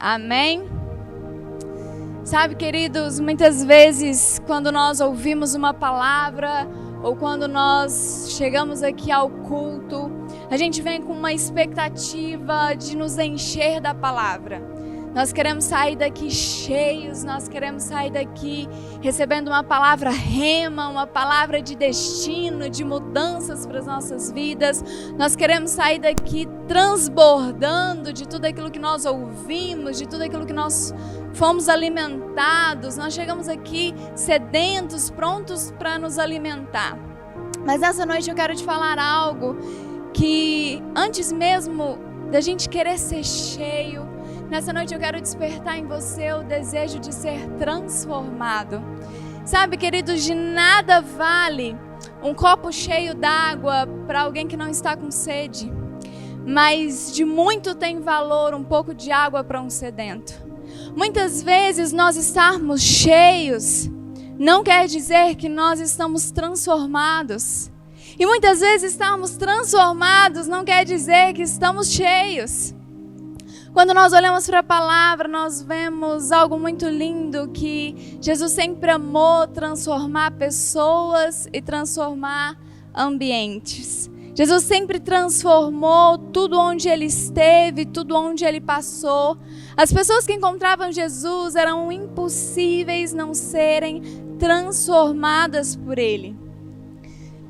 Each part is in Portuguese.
Amém? Sabe, queridos, muitas vezes quando nós ouvimos uma palavra ou quando nós chegamos aqui ao culto, a gente vem com uma expectativa de nos encher da palavra. Nós queremos sair daqui cheios, nós queremos sair daqui recebendo uma palavra rema, uma palavra de destino, de mudanças para as nossas vidas. Nós queremos sair daqui transbordando de tudo aquilo que nós ouvimos, de tudo aquilo que nós fomos alimentados. Nós chegamos aqui sedentos, prontos para nos alimentar. Mas nessa noite eu quero te falar algo que antes mesmo da gente querer ser cheio, nessa noite eu quero despertar em você o desejo de ser transformado. Sabe, queridos, de nada vale um copo cheio d'água para alguém que não está com sede, mas de muito tem valor um pouco de água para um sedento. Muitas vezes nós estarmos cheios não quer dizer que nós estamos transformados. E muitas vezes estarmos transformados não quer dizer que estamos cheios. Quando nós olhamos para a palavra, nós vemos algo muito lindo, que Jesus sempre amou transformar pessoas e transformar ambientes. Jesus sempre transformou tudo onde ele esteve, tudo onde ele passou. As pessoas que encontravam Jesus eram impossíveis não serem transformadas por ele.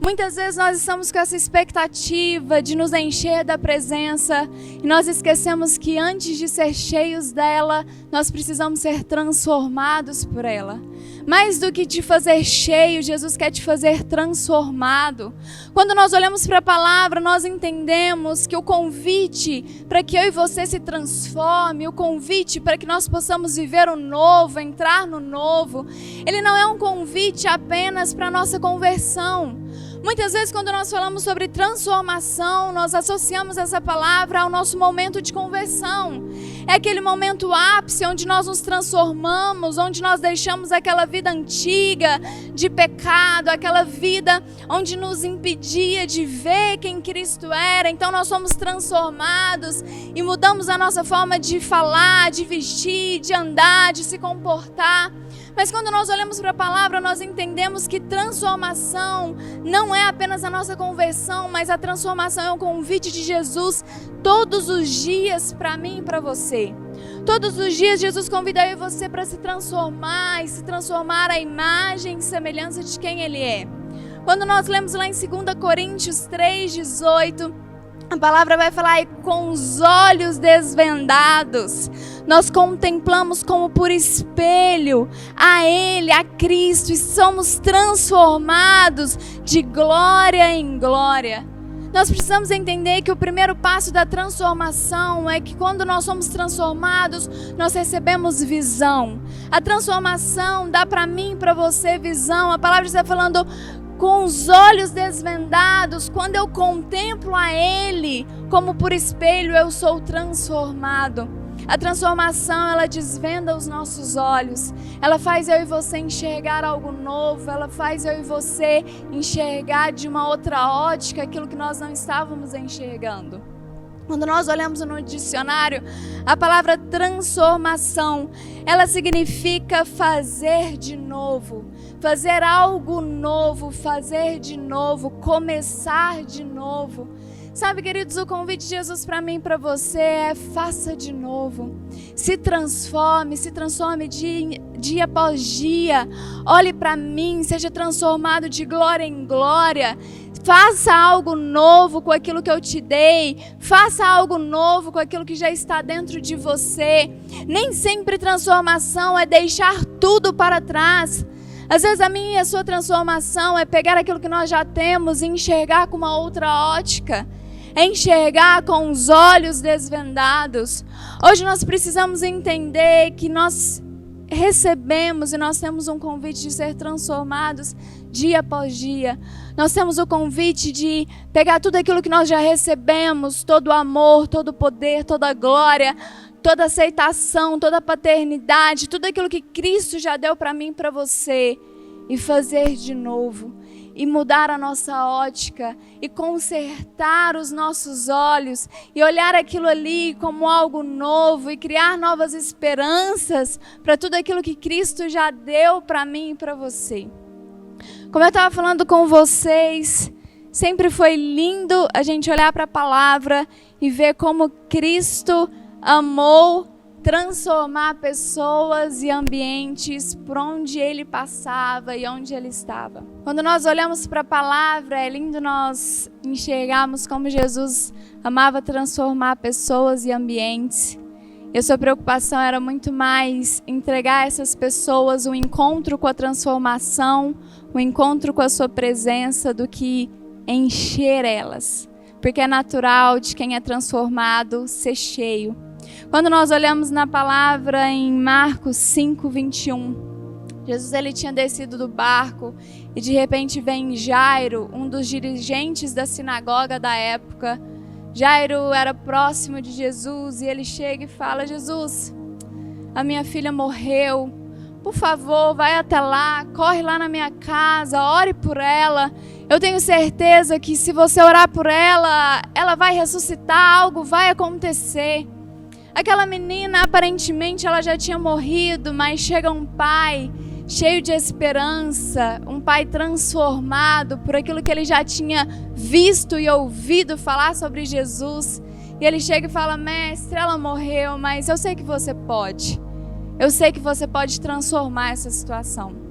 Muitas vezes nós estamos com essa expectativa de nos encher da presença e nós esquecemos que antes de ser cheios dela, nós precisamos ser transformados por ela. Mais do que te fazer cheio, Jesus quer te fazer transformado. Quando nós olhamos para a palavra, nós entendemos que o convite para que eu e você se transforme, o convite para que nós possamos viver o novo, entrar no novo, ele não é um convite apenas para a nossa conversão. Muitas vezes quando nós falamos sobre transformação, nós associamos essa palavra ao nosso momento de conversão. É aquele momento ápice onde nós nos transformamos, onde nós deixamos aquela vida antiga de pecado, aquela vida onde nos impedia de ver quem Cristo era. Então nós somos transformados e mudamos a nossa forma de falar, de vestir, de andar, de se comportar. Mas quando nós olhamos para a palavra, nós entendemos que transformação não é apenas a nossa conversão, mas a transformação é um convite de Jesus todos os dias para mim e para você. Todos os dias Jesus convida eu e você para se transformar e se transformar à imagem e semelhança de quem Ele é. Quando nós lemos lá em 2 Coríntios 3:18, a palavra vai falar: e com os olhos desvendados, nós contemplamos como por espelho a Ele, a Cristo, e somos transformados de glória em glória. Nós precisamos entender que o primeiro passo da transformação é que quando nós somos transformados, nós recebemos visão. A transformação dá para mim e para você visão. A palavra está falando com os olhos desvendados. Quando eu contemplo a Ele como por espelho, eu sou transformado. A transformação, ela desvenda os nossos olhos. Ela faz eu e você enxergar algo novo. Ela faz eu e você enxergar de uma outra ótica aquilo que nós não estávamos enxergando. Quando nós olhamos no dicionário, a palavra transformação, ela significa fazer de novo, fazer algo novo, fazer de novo, começar de novo. Sabe, queridos, o convite de Jesus para mim e para você é: faça de novo. Se transforme dia após dia. Olhe para mim, seja transformado de glória em glória. Faça algo novo com aquilo que eu te dei. Faça algo novo com aquilo que já está dentro de você. Nem sempre transformação é deixar tudo para trás. Às vezes a minha e a sua transformação é pegar aquilo que nós já temos e enxergar com uma outra ótica. É enxergar com os olhos desvendados. Hoje nós precisamos entender que nós recebemos e nós temos um convite de ser transformados dia após dia. Nós temos o convite de pegar tudo aquilo que nós já recebemos, todo o amor, todo o poder, toda a glória, toda a aceitação, toda a paternidade, tudo aquilo que Cristo já deu para mim e para você, e fazer de novo. e mudar a nossa ótica e consertar os nossos olhos e olhar aquilo ali como algo novo e criar novas esperanças para tudo aquilo que Cristo já deu para mim e para você. Como eu estava falando com vocês, sempre foi lindo a gente olhar para a palavra e ver como Cristo amou transformar pessoas e ambientes por onde ele passava e onde ele estava. Quando nós olhamos para a palavra, é lindo nós enxergarmos como Jesus amava transformar pessoas e ambientes. E a sua preocupação era muito mais entregar a essas pessoas um encontro com a transformação, um encontro com a sua presença, do que encher elas. Porque é natural de quem é transformado ser cheio. Quando nós olhamos na palavra em Marcos 5:21, Jesus ele tinha descido do barco e de repente vem Jairo, um dos dirigentes da sinagoga da época. Jairo era próximo de Jesus e ele chega e fala: Jesus, a minha filha morreu, por favor, vai até lá, corre lá na minha casa, ore por ela. Eu tenho certeza que se você orar por ela, ela vai ressuscitar, algo vai acontecer. Aquela menina, aparentemente, ela já tinha morrido, mas chega um pai cheio de esperança, um pai transformado por aquilo que ele já tinha visto e ouvido falar sobre Jesus. E ele chega e fala: mestre, ela morreu, mas eu sei que você pode. Eu sei que você pode transformar essa situação.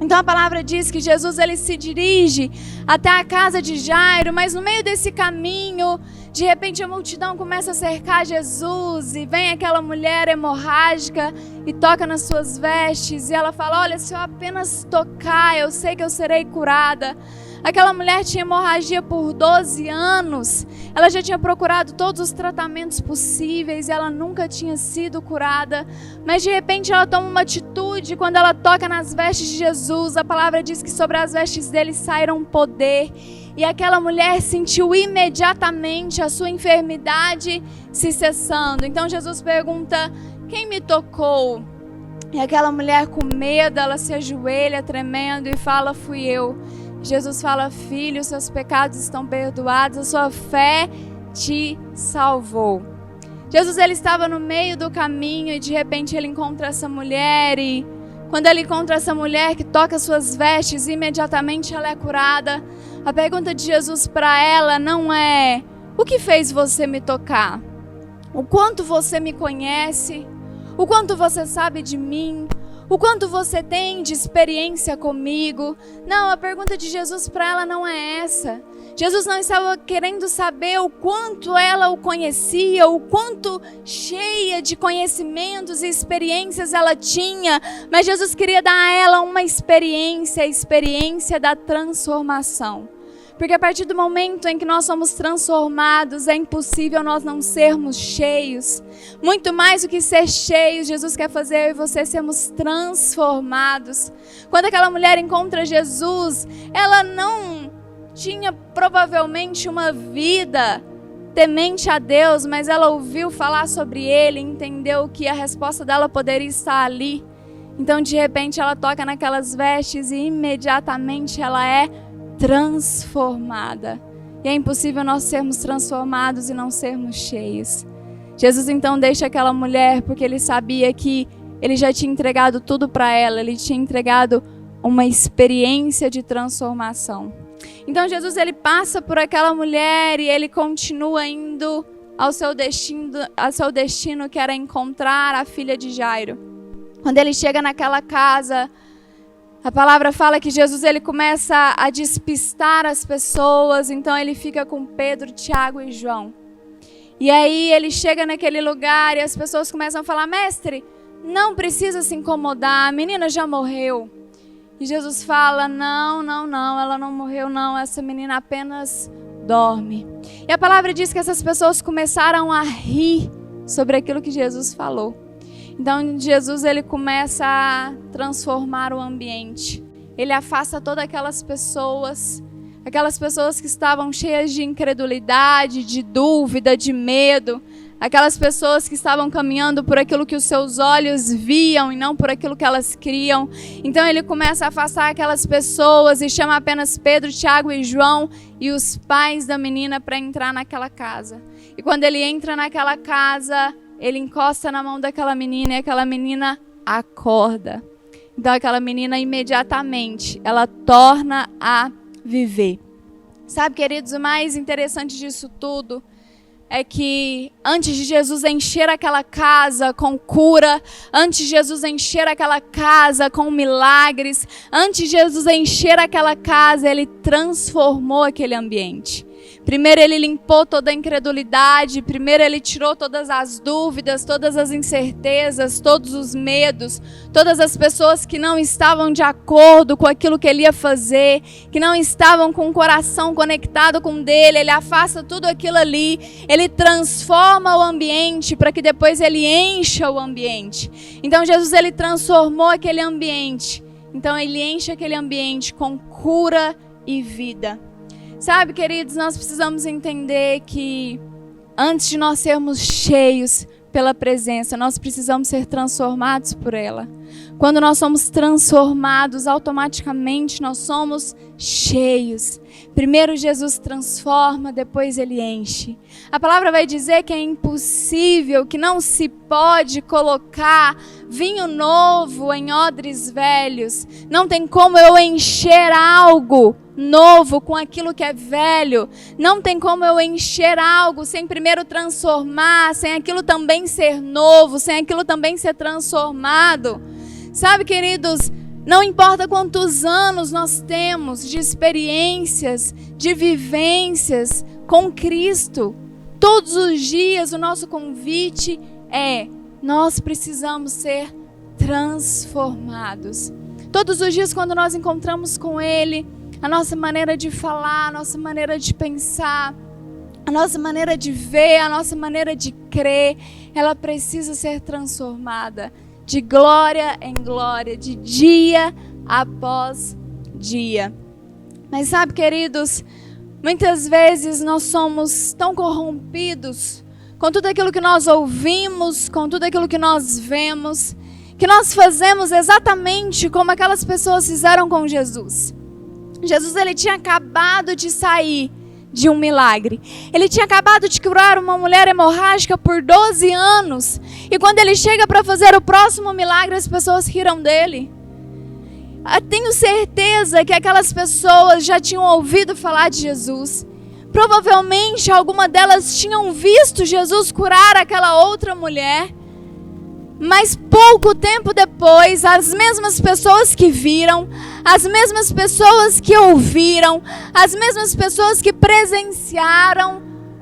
Então a palavra diz que Jesus ele se dirige até a casa de Jairo, mas no meio desse caminho, de repente a multidão começa a cercar Jesus e vem aquela mulher hemorrágica e toca nas suas vestes e ela fala: olha, se eu apenas tocar, eu sei que eu serei curada. Aquela mulher tinha hemorragia por 12 anos, ela já tinha procurado todos os tratamentos possíveis e ela nunca tinha sido curada, mas de repente ela toma uma atitude quando ela toca nas vestes de Jesus. A palavra diz que sobre as vestes dele saíram poder e aquela mulher sentiu imediatamente a sua enfermidade se cessando. Então Jesus pergunta: quem me tocou? E aquela mulher com medo, ela se ajoelha tremendo e fala: fui eu. Jesus fala: filho, seus pecados estão perdoados, a sua fé te salvou. Jesus ele estava no meio do caminho e de repente ele encontra essa mulher e quando ele encontra essa mulher que toca suas vestes, imediatamente ela é curada. A pergunta de Jesus para ela não é: o que fez você me tocar? O quanto você me conhece? O quanto você sabe de mim? O quanto você tem de experiência comigo? Não, a pergunta de Jesus para ela não é essa. Jesus não estava querendo saber o quanto ela o conhecia, o quanto cheia de conhecimentos e experiências ela tinha, mas Jesus queria dar a ela uma experiência, a experiência da transformação. Porque a partir do momento em que nós somos transformados, é impossível nós não sermos cheios. Muito mais do que ser cheios, Jesus quer fazer eu e você sermos transformados. Quando aquela mulher encontra Jesus, ela não tinha provavelmente uma vida temente a Deus, mas ela ouviu falar sobre Ele, entendeu que a resposta dela poderia estar ali. Então, de repente, ela toca naquelas vestes e imediatamente ela é transformada. E é impossível nós sermos transformados e não sermos cheios. Jesus então deixa aquela mulher porque ele sabia que ele já tinha entregado tudo para ela, ele tinha entregado uma experiência de transformação. Então Jesus ele passa por aquela mulher e ele continua indo ao seu destino que era encontrar a filha de Jairo. Quando ele chega naquela casa, a palavra fala que Jesus ele começa a despistar as pessoas, então ele fica com Pedro, Tiago e João. E aí ele chega naquele lugar e as pessoas começam a falar: mestre, não precisa se incomodar, a menina já morreu. E Jesus fala: não, ela não morreu não, essa menina apenas dorme. E a palavra diz que essas pessoas começaram a rir sobre aquilo que Jesus falou. Então Jesus ele começa a transformar o ambiente. Ele afasta todas aquelas pessoas que estavam cheias de incredulidade, de dúvida, de medo. Aquelas pessoas que estavam caminhando por aquilo que os seus olhos viam e não por aquilo que elas criam. Então ele começa a afastar aquelas pessoas e chama apenas Pedro, Tiago e João e os pais da menina para entrar naquela casa. E quando ele entra naquela casa, ele encosta na mão daquela menina e aquela menina acorda. Então aquela menina imediatamente, ela torna a viver. Sabe, queridos, o mais interessante disso tudo é que antes de Jesus encher aquela casa com cura, antes de Jesus encher aquela casa com milagres, antes de Jesus encher aquela casa, ele transformou aquele ambiente. Primeiro ele limpou toda a incredulidade, primeiro ele tirou todas as dúvidas, todas as incertezas, todos os medos, todas as pessoas que não estavam de acordo com aquilo que ele ia fazer, que não estavam com o coração conectado com o dele, ele afasta tudo aquilo ali, ele transforma o ambiente para que depois ele encha o ambiente. Então Jesus ele transformou aquele ambiente, então ele enche aquele ambiente com cura e vida. Sabe, queridos, nós precisamos entender que antes de nós sermos cheios pela presença, nós precisamos ser transformados por ela. Quando nós somos transformados, automaticamente nós somos cheios. Primeiro Jesus transforma, depois ele enche. A palavra vai dizer que é impossível, que não se pode colocar vinho novo em odres velhos. Não tem como eu encher algo novo com aquilo que é velho. Não tem como eu encher algo sem primeiro transformar, sem aquilo também ser novo, sem aquilo também ser transformado. Sabe, queridos, não importa quantos anos nós temos de experiências, de vivências com Cristo, todos os dias o nosso convite é: nós precisamos ser transformados. Todos os dias quando nós encontramos com Ele, a nossa maneira de falar, a nossa maneira de pensar, a nossa maneira de ver, a nossa maneira de crer, ela precisa ser transformada de glória em glória, de dia após dia. Mas sabe, queridos, muitas vezes nós somos tão corrompidos com tudo aquilo que nós ouvimos, com tudo aquilo que nós vemos, que nós fazemos exatamente como aquelas pessoas fizeram com Jesus. Jesus, ele tinha acabado de sair de um milagre. Ele tinha acabado de curar uma mulher hemorrágica por 12 anos. E quando ele chega para fazer o próximo milagre, as pessoas riram dele. Eu tenho certeza que aquelas pessoas já tinham ouvido falar de Jesus. Provavelmente alguma delas tinham visto Jesus curar aquela outra mulher. Mas pouco tempo depois, as mesmas pessoas que viram, as mesmas pessoas que ouviram, as mesmas pessoas que presenciaram,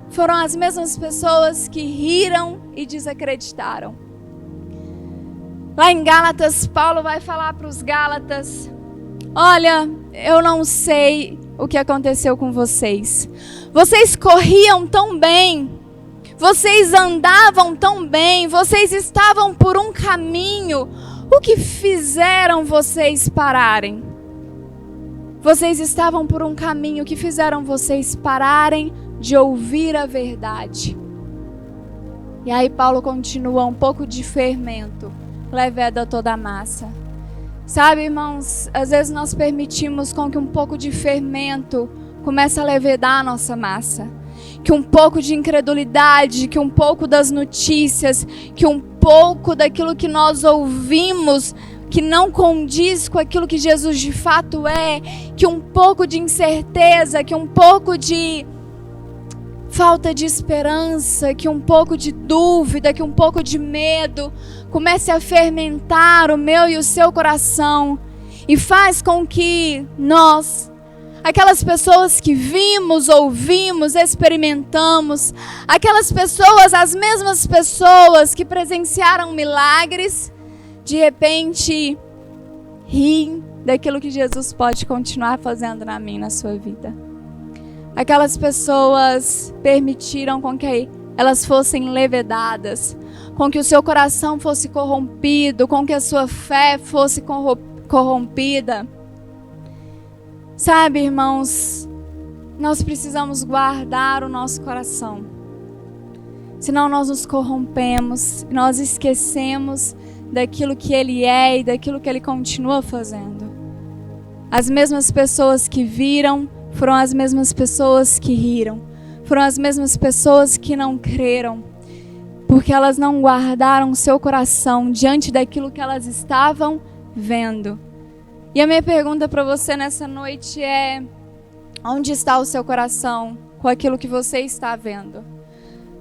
foram as mesmas pessoas que riram e desacreditaram. Lá em Gálatas, Paulo vai falar para os Gálatas: olha, eu não sei o que aconteceu com vocês. Vocês corriam tão bem. Vocês andavam tão bem, vocês estavam por um caminho. O que fizeram vocês pararem? Vocês estavam por um caminho que fizeram vocês pararem de ouvir a verdade. E aí Paulo continua: um pouco de fermento leveda toda a massa. Sabe, irmãos, às vezes nós permitimos com que um pouco de fermento comece a levedar a nossa massa. Que um pouco de incredulidade, que um pouco das notícias, que um pouco daquilo que nós ouvimos, que não condiz com aquilo que Jesus de fato é, que um pouco de incerteza, que um pouco de falta de esperança, que um pouco de dúvida, que um pouco de medo comece a fermentar o meu e o seu coração e faz com que nós, aquelas pessoas que vimos, ouvimos, experimentamos, aquelas pessoas, as mesmas pessoas que presenciaram milagres, de repente riem daquilo que Jesus pode continuar fazendo na minha e na sua vida. Aquelas pessoas permitiram com que elas fossem levedadas, com que o seu coração fosse corrompido, com que a sua fé fosse corrompida. Sabe, irmãos, nós precisamos guardar o nosso coração. Senão nós nos corrompemos, nós esquecemos daquilo que Ele é e daquilo que Ele continua fazendo. As mesmas pessoas que viram foram as mesmas pessoas que riram. Foram as mesmas pessoas que não creram, porque elas não guardaram seu coração diante daquilo que elas estavam vendo. E a minha pergunta para você nessa noite é: onde está o seu coração com aquilo que você está vendo?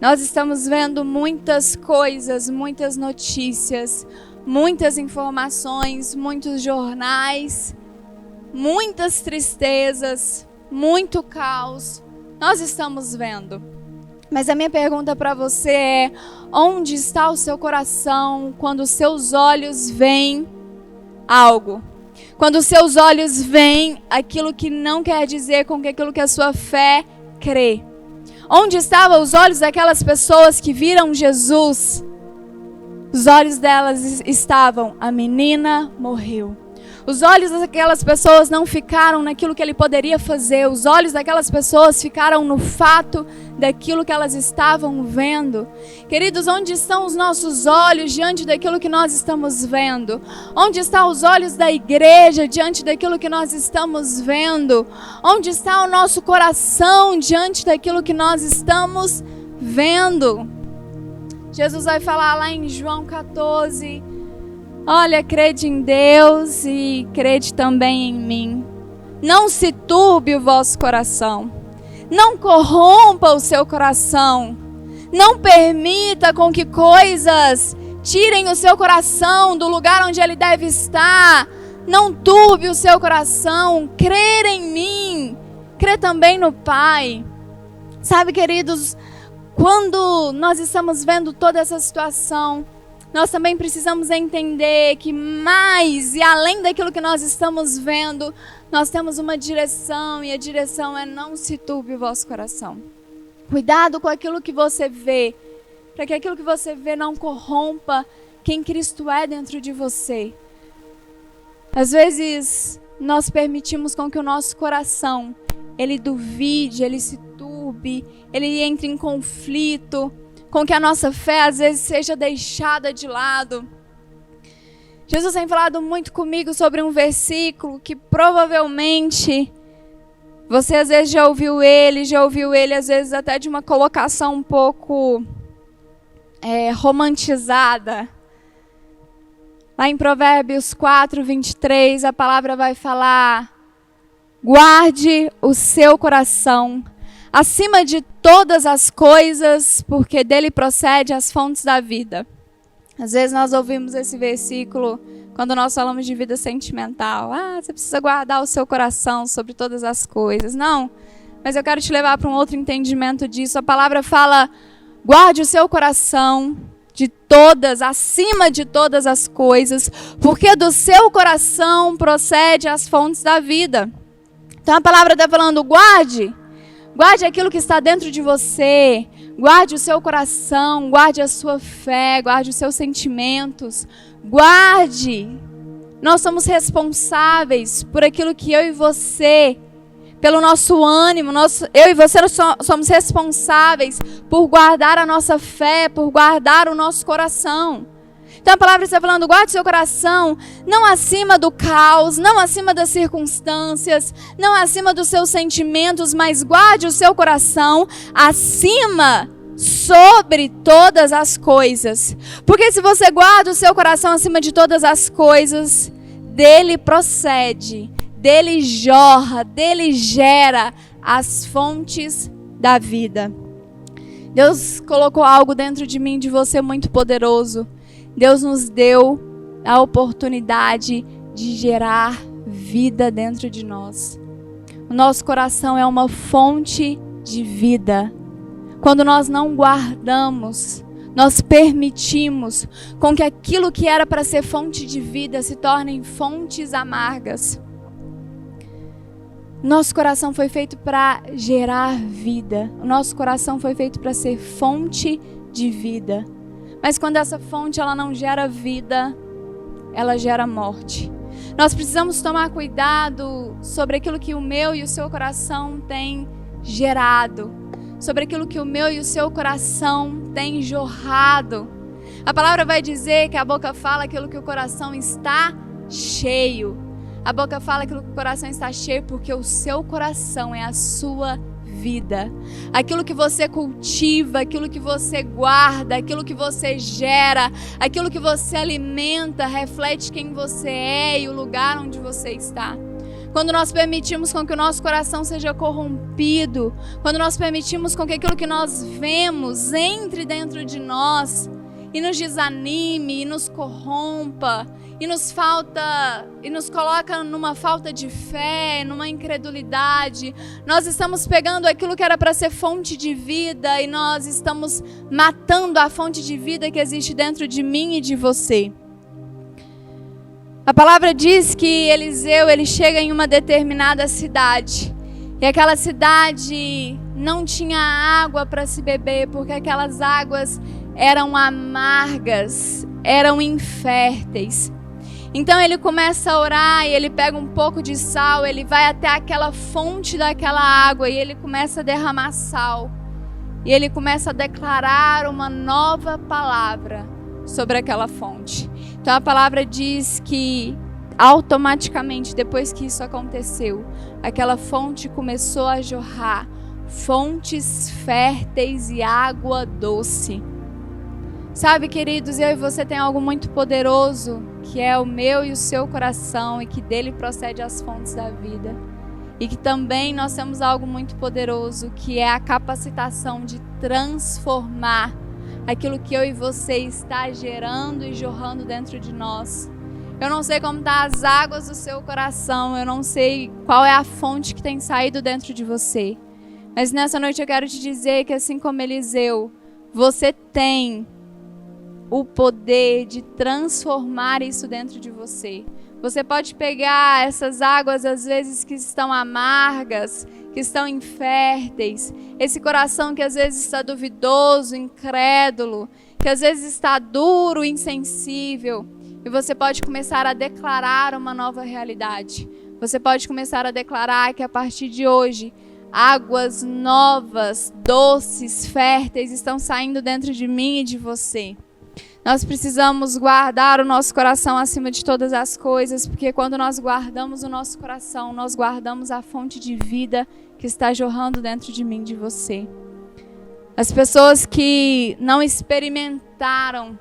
Nós estamos vendo muitas coisas, muitas notícias, muitas informações, muitos jornais, muitas tristezas, muito caos. Nós estamos vendo. Mas a minha pergunta para você é: onde está o seu coração quando os seus olhos veem algo? Quando os seus olhos veem aquilo que não quer dizer com aquilo que a sua fé crê? Onde estavam os olhos daquelas pessoas que viram Jesus? Os olhos delas estavam: a menina morreu. Os olhos daquelas pessoas não ficaram naquilo que Ele poderia fazer. Os olhos daquelas pessoas ficaram no fato daquilo que elas estavam vendo. Queridos, onde estão os nossos olhos diante daquilo que nós estamos vendo? Onde estão os olhos da igreja diante daquilo que nós estamos vendo? Onde está o nosso coração diante daquilo que nós estamos vendo? Jesus vai falar lá em João 14... olha, crede em Deus e crede também em mim. Não se turbe o vosso coração. Não corrompa o seu coração. Não permita com que coisas tirem o seu coração do lugar onde ele deve estar. Não turbe o seu coração. Crer em mim. Crer também no Pai. Sabe, queridos, quando nós estamos vendo toda essa situação, nós também precisamos entender que mais e além daquilo que nós estamos vendo, nós temos uma direção, e a direção é: não se turbe o vosso coração. Cuidado com aquilo que você vê, para que aquilo que você vê não corrompa quem Cristo é dentro de você. Às vezes, nós permitimos com que o nosso coração, ele duvide, ele se turbe, ele entre em conflito, com que a nossa fé às vezes seja deixada de lado. Jesus tem falado muito comigo sobre um versículo que provavelmente você às vezes já ouviu ele às vezes até de uma colocação um pouco romantizada. Lá em Provérbios 4:23, a palavra vai falar: guarde o seu coração acima de todas as coisas, porque dele procede as fontes da vida. Às vezes nós ouvimos esse versículo quando nós falamos de vida sentimental. Você precisa guardar o seu coração sobre todas as coisas. Não, mas eu quero te levar para um outro entendimento disso. A palavra fala: guarde o seu coração acima de todas as coisas, porque do seu coração procede as fontes da vida. Então a palavra está falando: guarde aquilo que está dentro de você, guarde o seu coração, guarde a sua fé, guarde os seus sentimentos, guarde. Nós somos responsáveis por aquilo que eu e você, pelo nosso ânimo, eu e você somos responsáveis por guardar a nossa fé, por guardar o nosso coração. Então a palavra está falando: guarde seu coração, não acima do caos, não acima das circunstâncias, não acima dos seus sentimentos, mas guarde o seu coração acima, sobre todas as coisas. Porque se você guarda o seu coração acima de todas as coisas, dele procede, dele jorra, dele gera as fontes da vida. Deus colocou algo dentro de mim, de você, muito poderoso. Deus nos deu a oportunidade de gerar vida dentro de nós. O nosso coração é uma fonte de vida. Quando nós não guardamos, nós permitimos com que aquilo que era para ser fonte de vida se tornem fontes amargas. Nosso coração foi feito para gerar vida. O nosso coração foi feito para ser fonte de vida. Mas quando essa fonte ela não gera vida, ela gera morte. Nós precisamos tomar cuidado sobre aquilo que o meu e o seu coração têm gerado. sobre aquilo que o meu e o seu coração tem jorrado. A palavra vai dizer que a boca fala aquilo que o coração está cheio. A boca fala aquilo que o coração está cheio porque o seu coração é a sua vida. Aquilo que você cultiva, aquilo que você guarda, aquilo que você gera, aquilo que você alimenta, reflete quem você é e o lugar onde você está. Quando nós permitimos com que o nosso coração seja corrompido, quando nós permitimos com que aquilo que nós vemos entre dentro de nós e nos desanime, e nos corrompa, e nos coloca numa falta de fé, numa incredulidade, nós estamos pegando aquilo que era para ser fonte de vida e nós estamos matando a fonte de vida que existe dentro de mim e de você. A palavra diz que Eliseu, ele chega em uma determinada cidade. E aquela cidade não tinha água para se beber, porque aquelas águas eram amargas, eram inférteis. Então ele começa a orar e ele pega um pouco de sal, ele vai até aquela fonte daquela água e ele começa a derramar sal. E ele começa a declarar uma nova palavra sobre aquela fonte. Então a palavra diz que automaticamente, depois que isso aconteceu, aquela fonte começou a jorrar fontes férteis e água doce. Sabe, queridos, eu e você tem algo muito poderoso, que é o meu e o seu coração, e que dele procede as fontes da vida. E que também nós temos algo muito poderoso, que é a capacitação de transformar aquilo que eu e você está gerando e jorrando dentro de nós. Eu não sei como estão as águas do seu coração, eu não sei qual é a fonte que tem saído dentro de você. Mas nessa noite eu quero te dizer que assim como Eliseu, você tem o poder de transformar isso dentro de você. Você pode pegar essas águas, às vezes, que estão amargas, que estão inférteis, esse coração que às vezes está duvidoso, incrédulo, que às vezes está duro, insensível, e você pode começar a declarar uma nova realidade. Você pode começar a declarar que a partir de hoje, águas novas, doces, férteis estão saindo dentro de mim e de você. Nós precisamos guardar o nosso coração acima de todas as coisas, porque quando nós guardamos o nosso coração, nós guardamos a fonte de vida que está jorrando dentro de mim, de você. As pessoas que não experimentaram,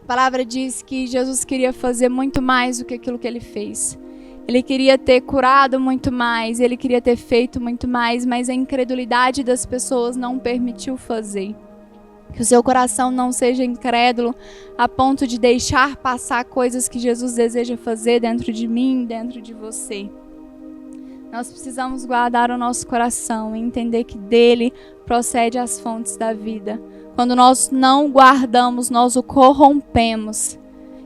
a palavra diz que Jesus queria fazer muito mais do que aquilo que ele fez. Ele queria ter curado muito mais, ele queria ter feito muito mais, mas a incredulidade das pessoas não permitiu fazer. Que o seu coração não seja incrédulo a ponto de deixar passar coisas que Jesus deseja fazer dentro de mim, dentro de você. Nós precisamos guardar o nosso coração e entender que dele procede as fontes da vida. Quando nós não guardamos, nós o corrompemos.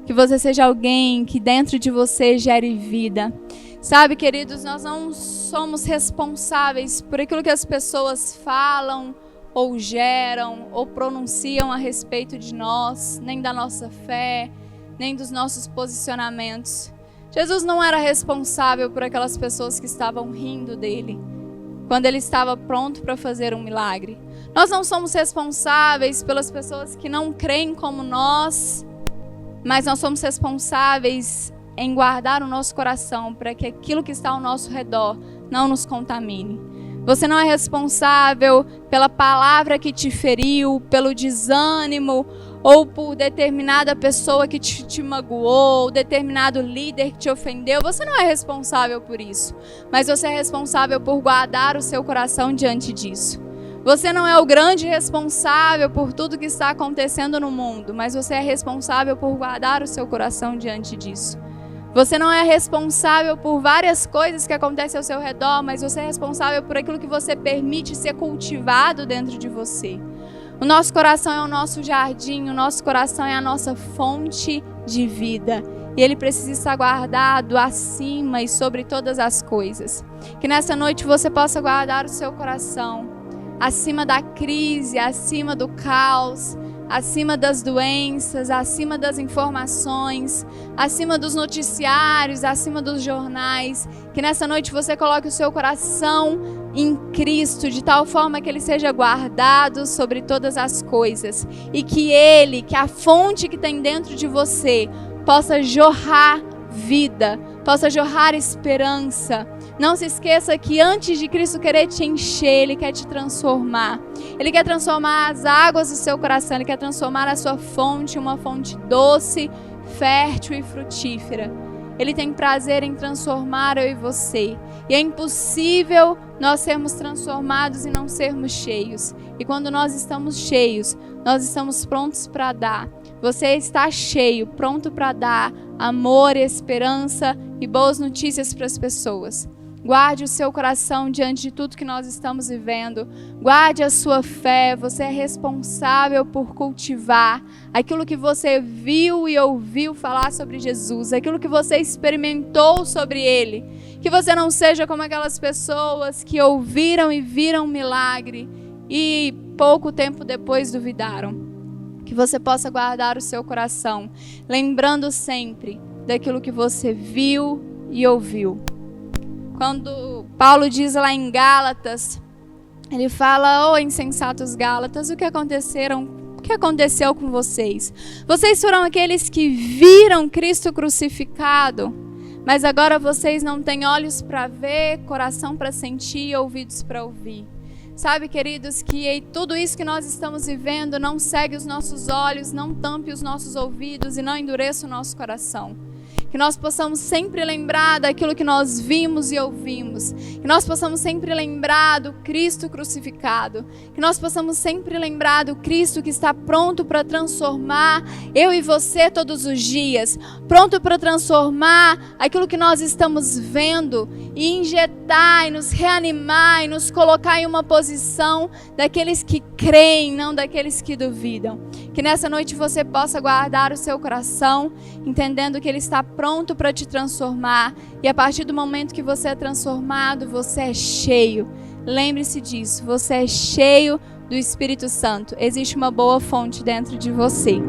Que você seja alguém que dentro de você gere vida. Sabe, queridos, nós não somos responsáveis por aquilo que as pessoas falam, ou geram, ou pronunciam a respeito de nós, nem da nossa fé, nem dos nossos posicionamentos. Jesus não era responsável por aquelas pessoas que estavam rindo dele, quando ele estava pronto para fazer um milagre. Nós não somos responsáveis pelas pessoas que não creem como nós, mas nós somos responsáveis em guardar o nosso coração para que aquilo que está ao nosso redor não nos contamine. Você não é responsável pela palavra que te feriu, pelo desânimo, ou por determinada pessoa que te magoou, ou determinado líder que te ofendeu. Você não é responsável por isso, mas você é responsável por guardar o seu coração diante disso. Você não é o grande responsável por tudo que está acontecendo no mundo, mas você é responsável por guardar o seu coração diante disso. Você não é responsável por várias coisas que acontecem ao seu redor, mas você é responsável por aquilo que você permite ser cultivado dentro de você. O nosso coração é o nosso jardim, o nosso coração é a nossa fonte de vida. E ele precisa estar guardado acima e sobre todas as coisas. Que nessa noite você possa guardar o seu coração acima da crise, acima do caos, acima das doenças, acima das informações, acima dos noticiários, acima dos jornais. Que nessa noite você coloque o seu coração em Cristo, de tal forma que ele seja guardado sobre todas as coisas e que ele, que a fonte que tem dentro de você, possa jorrar vida, possa jorrar esperança. Não se esqueça que antes de Cristo querer te encher, Ele quer te transformar. Ele quer transformar as águas do seu coração, Ele quer transformar a sua fonte, uma fonte doce, fértil e frutífera. Ele tem prazer em transformar eu e você. E é impossível nós sermos transformados e não sermos cheios. E quando nós estamos cheios, nós estamos prontos para dar. Você está cheio, pronto para dar amor, esperança e boas notícias para as pessoas. Guarde o seu coração diante de tudo que nós estamos vivendo. Guarde a sua fé. Você é responsável por cultivar aquilo que você viu e ouviu falar sobre Jesus, aquilo que você experimentou sobre Ele. Que você não seja como aquelas pessoas que ouviram e viram um milagre e pouco tempo depois duvidaram. Que você possa guardar o seu coração, lembrando sempre daquilo que você viu e ouviu. Quando Paulo diz lá em Gálatas, ele fala: "Oh, insensatos Gálatas, o que aconteceu com vocês? Vocês foram aqueles que viram Cristo crucificado, mas agora vocês não têm olhos para ver, coração para sentir e ouvidos para ouvir." Sabe, queridos, que tudo isso que nós estamos vivendo não cegue os nossos olhos, não tampe os nossos ouvidos e não endureça o nosso coração. Que nós possamos sempre lembrar daquilo que nós vimos e ouvimos. Que nós possamos sempre lembrar do Cristo crucificado. Que nós possamos sempre lembrar do Cristo que está pronto para transformar eu e você todos os dias. Pronto para transformar aquilo que nós estamos vendo e injetar e nos reanimar e nos colocar em uma posição daqueles que creem, não daqueles que duvidam. Que nessa noite você possa guardar o seu coração, entendendo que Ele está pronto para te transformar. E a partir do momento que você é transformado, você é cheio. Lembre-se disso, você é cheio do Espírito Santo. Existe uma boa fonte dentro de você.